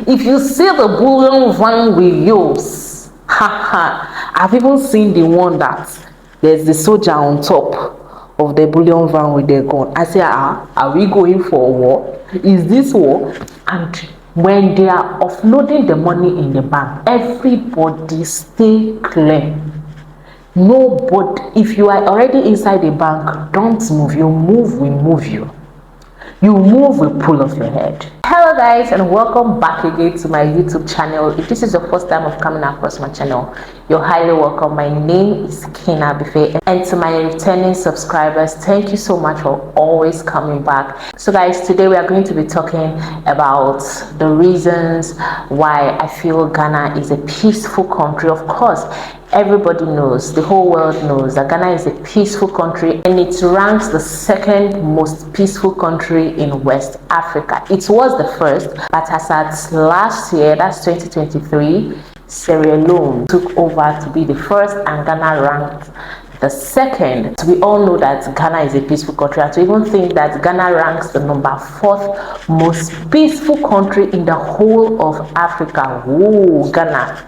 If you see the bullion van we use, I've even seen the one that there's the soldier on top of the bullion van with their gun. I say, are we going for war? Is this war? And when they are offloading the money in the bank, everybody stay clear. Nobody, if you are already inside the bank, don't move. You move, we move you. You move, we pull off your head. Hello guys, and welcome back again to my YouTube channel. If this is your first time of coming across my channel, you're highly welcome. My name is BEFE'S, and to my returning subscribers, thank you so much for always coming back. So guys, today we are going to be talking about the reasons why I feel Ghana is a peaceful country. Of course, everybody knows, the whole world knows that Ghana is a peaceful country, and it ranks the second most peaceful country in West Africa. It was the first, but as at last year, that's 2023, Sierra Leone took over to be the first, and Ghana ranked the second. We all know that Ghana is a peaceful country, and to even think that Ghana ranks the number 4th most peaceful country in the whole of Africa. Whoa, Ghana.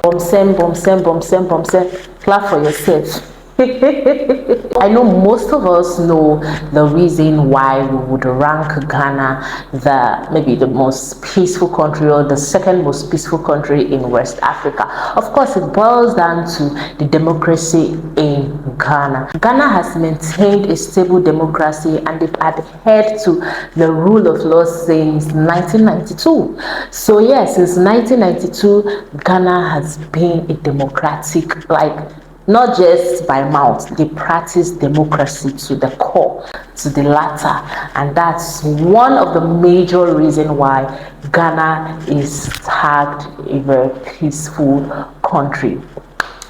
Bomsem, bomsem, bomsem, bomsem. Clap for yourself. I know most of us know the reason why we would rank Ghana maybe the most peaceful country or the second most peaceful country in West Africa. Of course, it boils down to the democracy in Ghana. Ghana has maintained a stable democracy, and they've adhered to the rule of law since 1992. So yes, since 1992, Ghana has been a democratic, not just by mouth, they practice democracy to the core, to the latter, and that's one of the major reasons why Ghana is tagged a very peaceful country.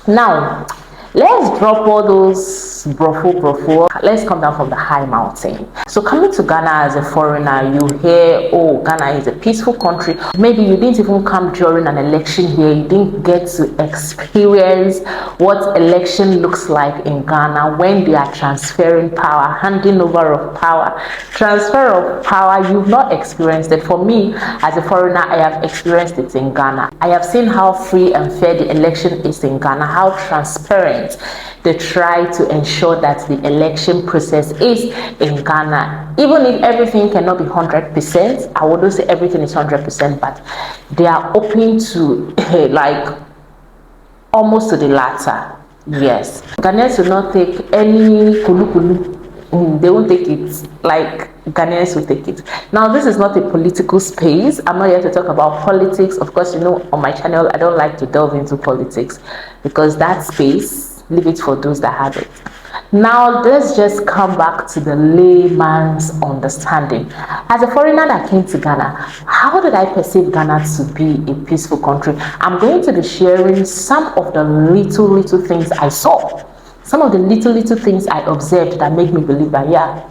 Now, let's drop all those brofo. Let's come down from the high mountain. So coming to Ghana as a foreigner, you hear, oh, Ghana is a peaceful country. Maybe you didn't even come during an election here. You didn't get to experience what election looks like in Ghana when they are transferring power, handing over of power, transfer of power. You've not experienced it. For me, as a foreigner, I have experienced it in Ghana. I have seen how free and fair the election is in Ghana, how transparent they try to ensure that the election process is in Ghana. Even if everything cannot be 100%, I wouldn't say everything is 100%, but they are open to almost to the latter. Yes, Ghanaians will not take any kulu. They won't take it like Ghanaians will take it. Now, this is not a political space. I'm not here to talk about politics. Of course, you know, on my channel, I don't like to delve into politics because that space, leave it for those that have it. Now, let's just come back to the layman's understanding. As a foreigner that came to Ghana, how did I perceive Ghana to be a peaceful country? I'm going to be sharing some of the little things I saw. Some of the little things I observed that make me believe that, yeah,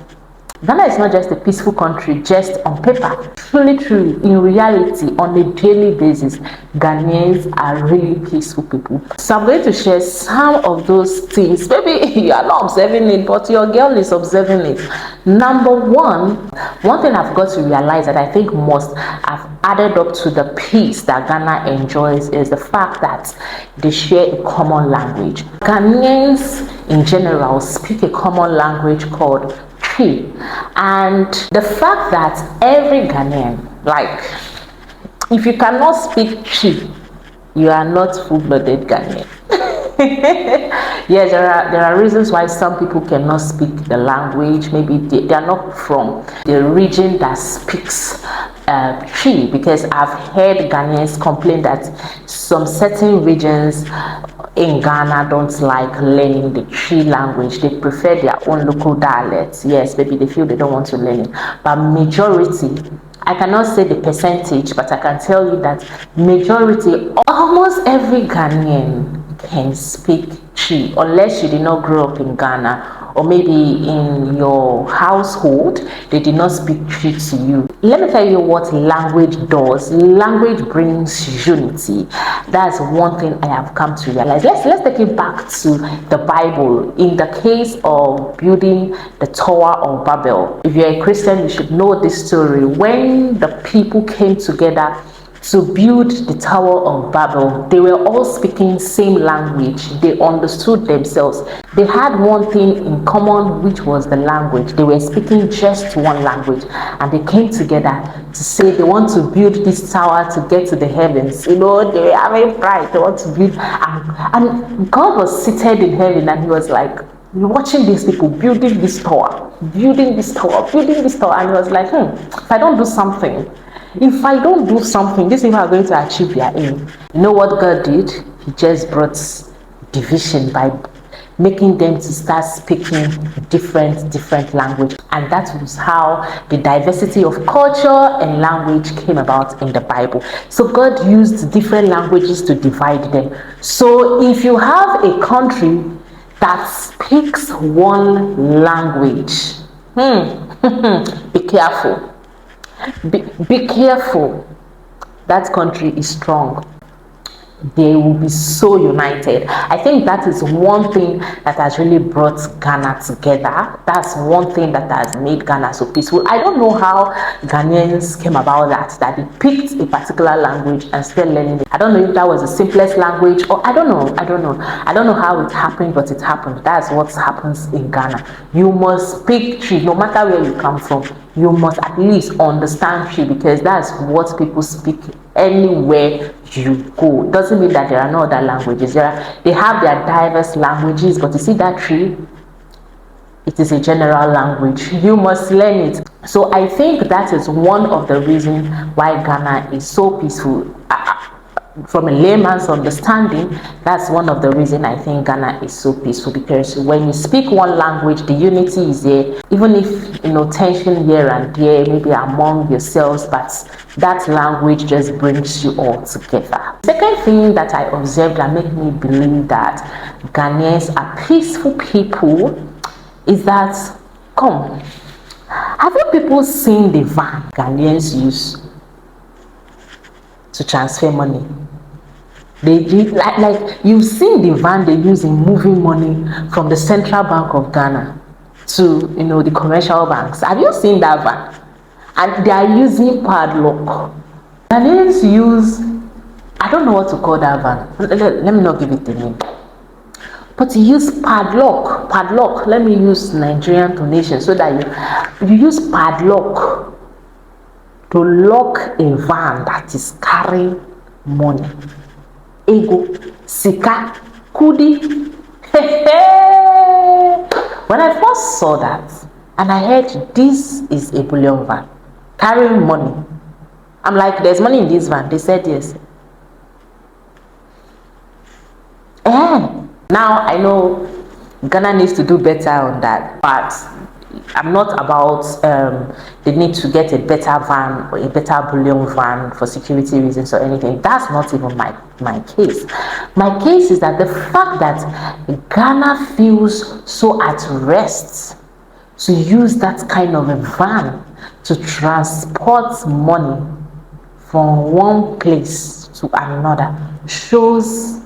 Ghana is not just a peaceful country just on paper. Truly, in reality, on a daily basis, Ghanaians are really peaceful people. So I'm going to share some of those things. Maybe you are not observing it, but your girl is observing it. Number one thing I've got to realize that I think must have added up to the peace that Ghana enjoys is the fact that they share a common language. Ghanaians in general speak a common language called Twi, and the fact that every Ghanaian, if you cannot speak Twi, you are not full-blooded Ghanaian. Yes, there are reasons why some people cannot speak the language. Maybe they are not from the region that speaks Twi, because I've heard Ghanaians complain that some certain regions in Ghana don't like learning the Twi language. They prefer their own local dialects. Yes, maybe they feel they don't want to learn it. But majority, I cannot say the percentage, but I can tell you that majority, almost every Ghanaian can speak Twi, unless you did not grow up in Ghana, or maybe in your household they did not speak Twi to you. Let me tell you what language does. Language brings unity. That's one thing I have come to realize. Let's take it back to the Bible. In the case of building the Tower of Babel, if you're a Christian, you should know this story. When the people came together to build the Tower of Babel. They were all speaking same language. They understood themselves. They had one thing in common, which was the language. They were speaking just one language, and they came together to say they want to build this tower to get to the heavens. You know, they were having pride. They want to build, and God was seated in heaven, and he was like watching these people building this tower, building this tower, building this tower, and he was like, if I don't do something, if I don't do something, these people are going to achieve their aim. You know what God did? He just brought division by making them to start speaking different language. And that was how the diversity of culture and language came about in the Bible. So God used different languages to divide them. So if you have a country that speaks one language, be careful. Be careful. That country is strong. They will be so united. I think that is one thing that has really brought Ghana together. That's one thing that has made Ghana so peaceful. I don't know how Ghanaians came about that they picked a particular language and started learning it. I don't know if that was the simplest language, or I don't know how it happened, but it happened. That's what happens in Ghana. You must speak Twi, no matter where you come from. You must at least understand Twi, because that's what people speak anywhere you go. It doesn't mean that there are no other languages. They have their diverse languages, but you see that Twi, it is a general language. You must learn it. So I think that is one of the reasons why Ghana is so peaceful. From a layman's understanding, that's one of the reasons I think Ghana is so peaceful, because when you speak one language, the unity is there. Even if tension here and there, maybe among yourselves, but that language just brings you all together. Second thing that I observed that made me believe that Ghanaians are peaceful people is that, have you people seen the van Ghanaians use to transfer money? They like you've seen the van they use in moving money from the Central Bank of Ghana to the commercial banks. Have you seen that van? And they are using padlock. Ghanaians use, I don't know what to call that van. Let me not give it the name. But you use padlock. Let me use Nigerian donation so that you use padlock to lock a van that is carrying money. Ego, sika, kudi. When I first saw that and I heard this is a bullion van carrying money, I'm like, there's money in this van. They said yes. Now I know Ghana needs to do better on that, but I'm not about the need to get a better van or a better bullion van for security reasons or anything. That's not even my case. My case is that the fact that Ghana feels so at rest to use that kind of a van to transport money from one place to another shows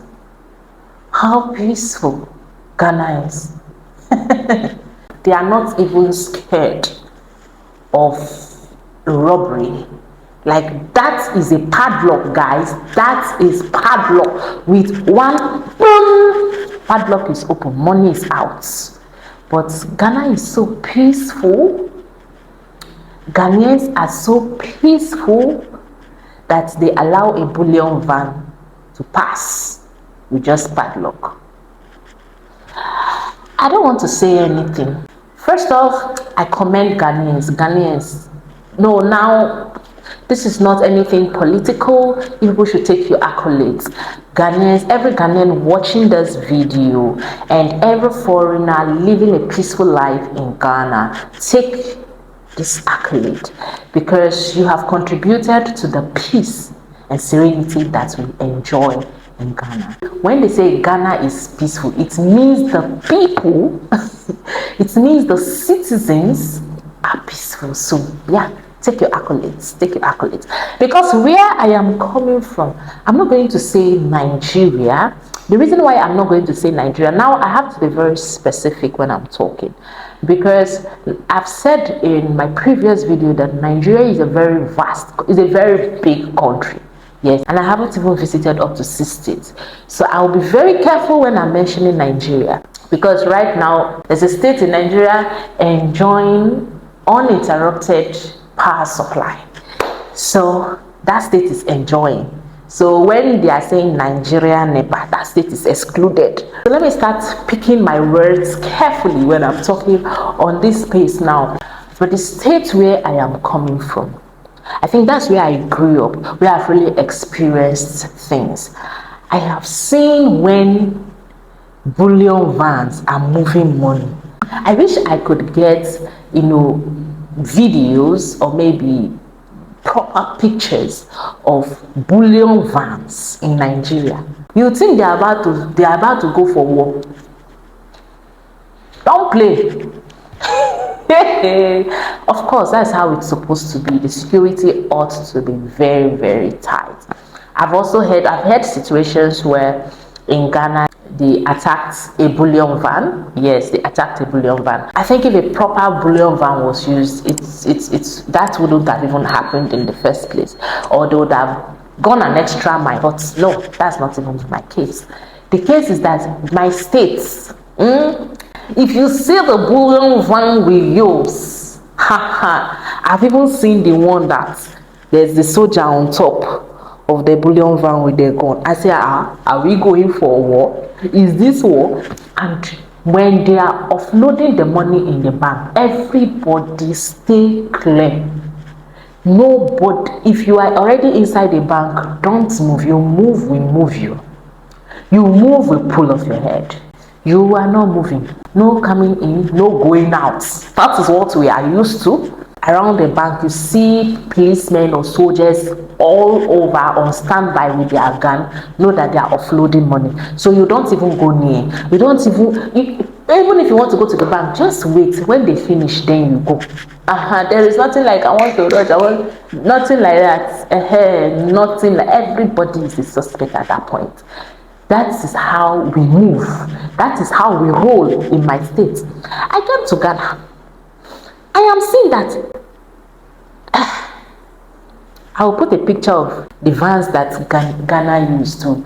how peaceful Ghana is. They are not even scared of robbery. Like, that is a padlock, guys. That is padlock. With one boom, padlock is open, money is out. But Ghana is so peaceful. Ghanaians are so peaceful that they allow a bullion van to pass with just padlock. I don't want to say anything. First off, I commend Ghanaians. No, now, this is not anything political. People should take your accolades. Ghanaians, every Ghanaian watching this video and every foreigner living a peaceful life in Ghana, take this accolade, because you have contributed to the peace and serenity that we enjoy in Ghana. When they say Ghana is peaceful, it means the people, it means the citizens are peaceful. So yeah, take your accolades, because where I am coming from, I'm not going to say Nigeria. The reason why I'm not going to say Nigeria, now I have to be very specific when I'm talking, because I've said in my previous video that Nigeria is a very vast, is a very big country. Yes, and I haven't even visited up to 6 states. So I'll be very careful when I'm mentioning Nigeria, because right now there's a state in Nigeria enjoying uninterrupted power supply. So that state is enjoying. So when they are saying Nigeria, NEPA, that state is excluded. So let me start picking my words carefully when I'm talking on this space now. For the state where I am coming from, I think that's where I grew up, where I've really experienced things. I have seen when bullion vans are moving money. I wish I could get, videos or maybe proper pictures of bullion vans in Nigeria. You think they are about to go for war? Don't play. Of course, that's how it's supposed to be. The security ought to be very, very tight. I've heard situations where in Ghana they attacked a bullion van. Yes, they attacked a bullion van. I think if a proper bullion van was used, that wouldn't have even happened in the first place, or they would have gone an extra mile. But no, that's not even my case. The case is that my states, if you see the bullion van we use, I've even seen the one that there's the soldier on top of the bullion van with their gun. I say, are we going for a war? Is this war? And when they are offloading the money in the bank, everybody stay clear. Nobody, if you are already inside the bank, don't move. You move, we move you. You move, we pull off your head. You are not moving. No coming in, no going out. That is what we are used to. Around the bank, you see policemen or soldiers all over on standby with their gun, know that they are offloading money. So you don't even go near. You don't even if you want to go to the bank, just wait. When they finish, then you go. There is nothing like I want to rush. Nothing like that. Nothing like, everybody is a suspect at that point. That is how we move. That is how we roll in my state. I came to Ghana. I am seeing that. I will put a picture of the vans that Ghana used to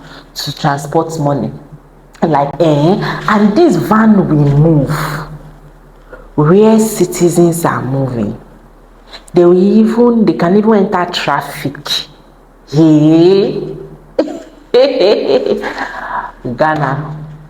transport money. And this van will move where citizens are moving. They can even enter traffic. Hey. Ghana,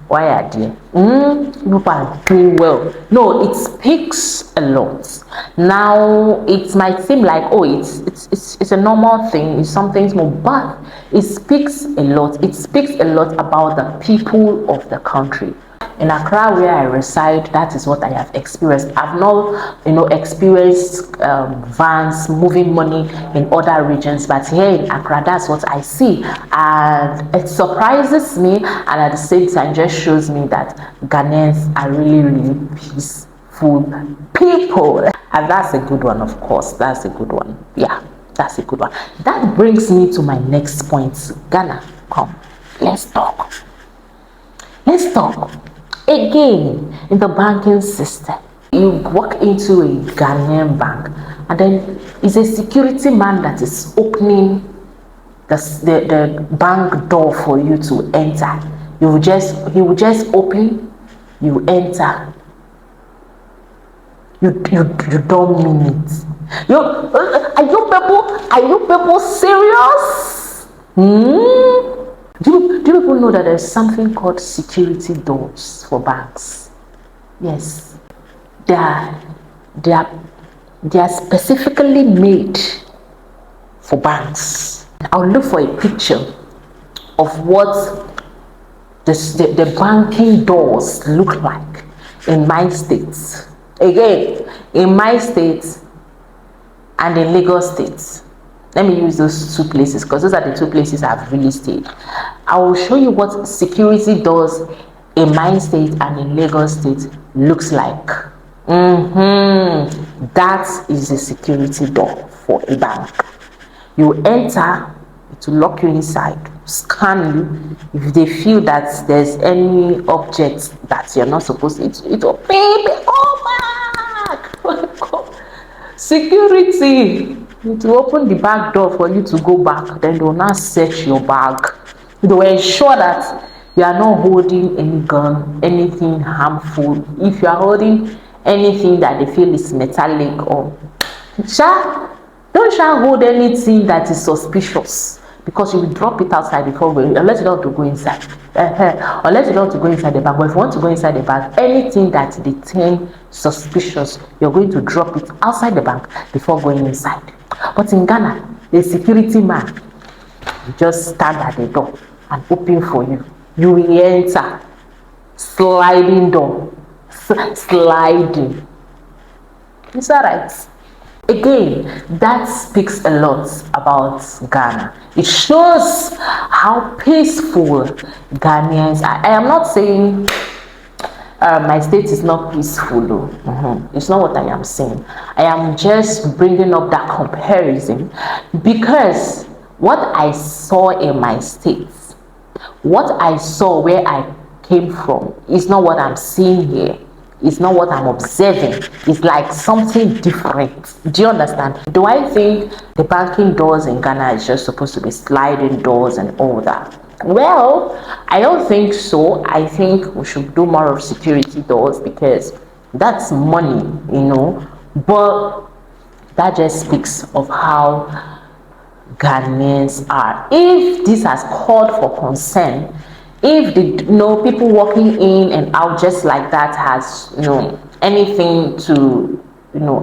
why are they? People are doing well. No, it speaks a lot. Now it might seem like, it's a normal thing, it's something small, but it speaks a lot. It speaks a lot about the people of the country. In Accra, where I reside, that is what I have experienced. I've not, experienced vans moving money in other regions, but here in Accra, that's what I see, and it surprises me, and at the same time, just shows me that Ghanaians are really, really peaceful people, and that's a good one. Of course, that's a good one. Yeah, that's a good one. That brings me to my next point. Ghana, come, let's talk. Let's talk. Again, in the banking system, you walk into a Ghanaian bank, and then it's a security man that is opening the bank door for you to enter. He will just open, you enter. You don't mean it. Are you people serious? Do you people know that there's something called security doors for banks? Yes, they are specifically made for banks. I'll look for a picture of what the banking doors look like in my state. Again, in my state and in Lagos State. Let me use those two places because those are the two places I've really stayed. I will show you what security doors in my state and in Lagos State looks like. That is a security door for a bank. You enter, to lock you inside, scan you. If they feel that there's any object that you're not supposed to, it will baby, go back. Security. to open the back door for you to go back. Then they will now search your bag. They will ensure that you are not holding any gun, anything harmful. If you are holding anything that they feel is metallic or don't hold anything that is suspicious, because you will drop it outside before going, unless you don't want to go inside. Unless you don't want to go inside the bag. But if you want to go inside the bag, anything that they term suspicious, you're going to drop it outside the bank before going inside. But in Ghana, the security man will just stand at the door and open for you. You will enter. Sliding door. Sliding. It's alright. Again, that speaks a lot about Ghana. It shows how peaceful Ghanaians are. I am not saying my state is not peaceful though. It's not what I am saying. I am just bringing up that comparison because what I saw in my state, what I saw where I came from, is not what I'm seeing here. It's not what I'm observing. It's like something different. Do you understand? Do I think the banking doors in Ghana is just supposed to be sliding doors and all that? Well, I don't think so. I think we should do more of security doors because that's money, you know. But that just speaks of how Ghanaians are. If this has called for concern, if the people walking in and out just like that has anything to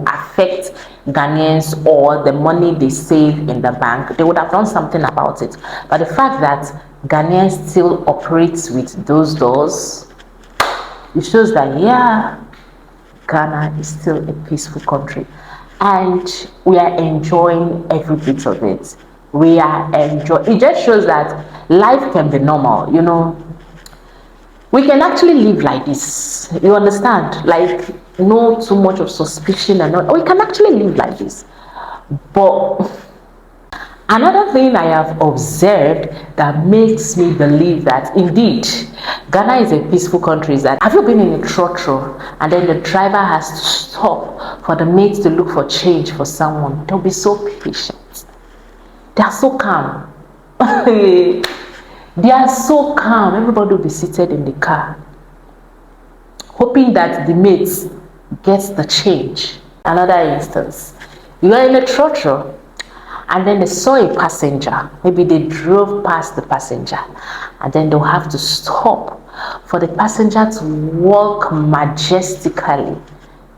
affect Ghanaians or the money they save in the bank, they would have done something about it. But the fact that Ghanaians still operates with those doors, it shows that Ghana is still a peaceful country and we are enjoying every bit of it. It just shows that life can be normal, we can actually live like this, you understand, like no too much of suspicion and all. We can actually live like this. But another thing I have observed that makes me believe that indeed Ghana is a peaceful country is that, have you been in a trotro and then the driver has to stop for the mates to look for change for someone? They'll be so patient. They are so calm. They are so calm. Everybody will be seated in the car, hoping that the mates gets the change. Another instance, you are in a trotro and then they saw a passenger. Maybe they drove past the passenger and then they'll have to stop for the passenger to walk majestically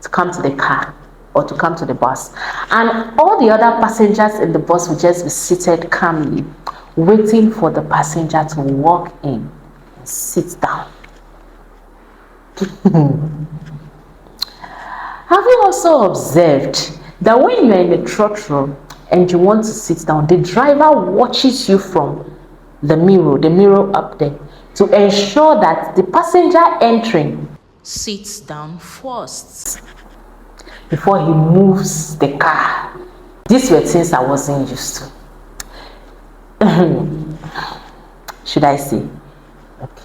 to come to the car or to come to the bus, and all the other passengers in the bus will just be seated calmly waiting for the passenger to walk in and sit down. Have you also observed that when you're in the trotro and you want to sit down, the driver watches you from the mirror up there, to ensure that the passenger entering sits down first before he moves the car? These were things I wasn't used to. Should I say? Okay.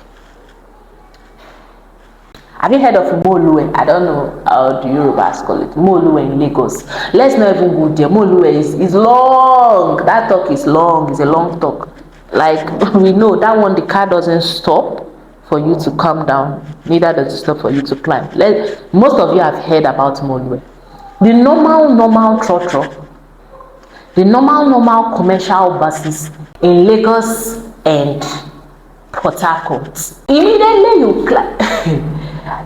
Have you heard of Molue? I don't know how the Yorubas call it. Molue in Lagos. Let's not even go there. Molue is long. That talk is long. It's a long talk. Like we know that one, the car doesn't stop for you to come down. Neither does it stop for you to climb. Most of you have heard about Molue. The normal trotro, the normal commercial buses in Lagos and Port Harcourt. Immediately you climb,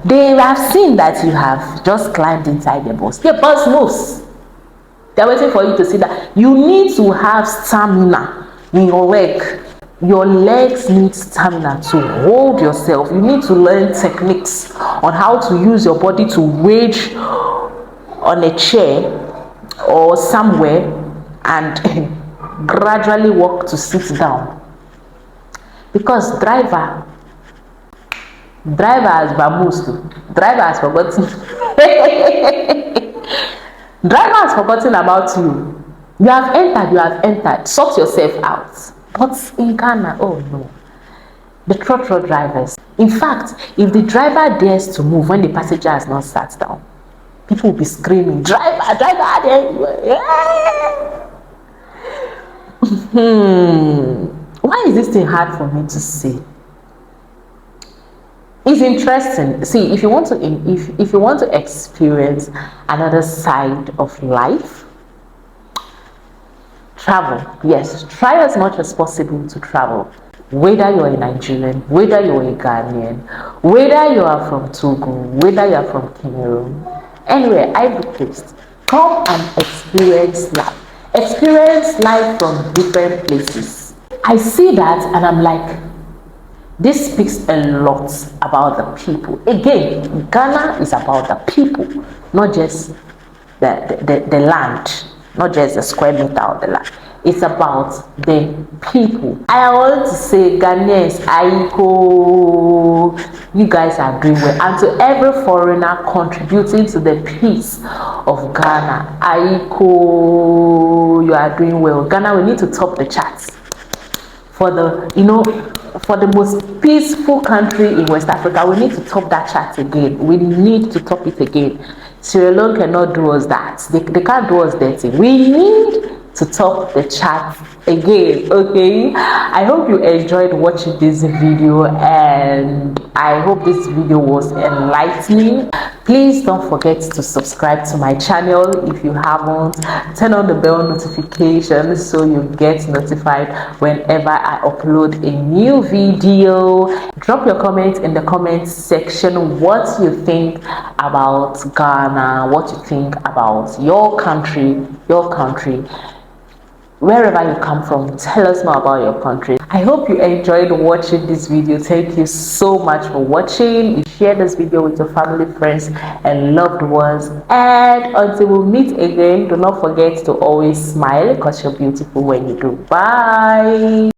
they have seen that you have just climbed inside the bus. The bus moves. They're waiting for you to see that. You need to have stamina in your leg. Your legs need stamina to hold yourself. You need to learn techniques on how to use your body to wage on a chair or somewhere and gradually walk to sit down. Because driver has vamoosed. Driver has forgotten. Driver has forgotten about you. You have entered. Sort yourself out. But in Ghana, oh no. The trotro drivers. In fact, if the driver dares to move when the passenger has not sat down, people will be screaming, driver, yeah! Why is this thing hard for me to say? It's interesting. See, if you want to if you want to experience another side of life, travel. Yes, try as much as possible to travel. Whether you're a Nigerian, whether you're a Ghanaian, whether you are from Togo, whether you are from Cameroon, anywhere, Ivory Coast, come and experience life. Experience life from different places. I see that and I'm like, this speaks a lot about the people. Again, Ghana is about the people, not just the land, not just the square meter of the land. It's about the people. I want to say, Ghanaians, Aiko, you guys are doing well. And to every foreigner contributing to the peace of Ghana, Aiko, you are doing well. Ghana, we need to top the charts. For the, for the most peaceful country in West Africa, we need to top that chart again. We need to top it again. Sierra Leone cannot do us that. They can't do us dirty. We need to top the chart again. Okay, I hope you enjoyed watching this video, and I hope this video was enlightening. Please don't forget to subscribe to my channel if you haven't. Turn on the bell notification so you get notified whenever I upload a new video. Drop your comments in the comment section what you think about Ghana, what you think about your country, wherever you come from. Tell us more about your country. I hope you enjoyed watching this video. Thank you so much for watching. Share this video with your family, friends, and loved ones. And until we meet again, do not forget to always smile because you're beautiful when you do. Bye.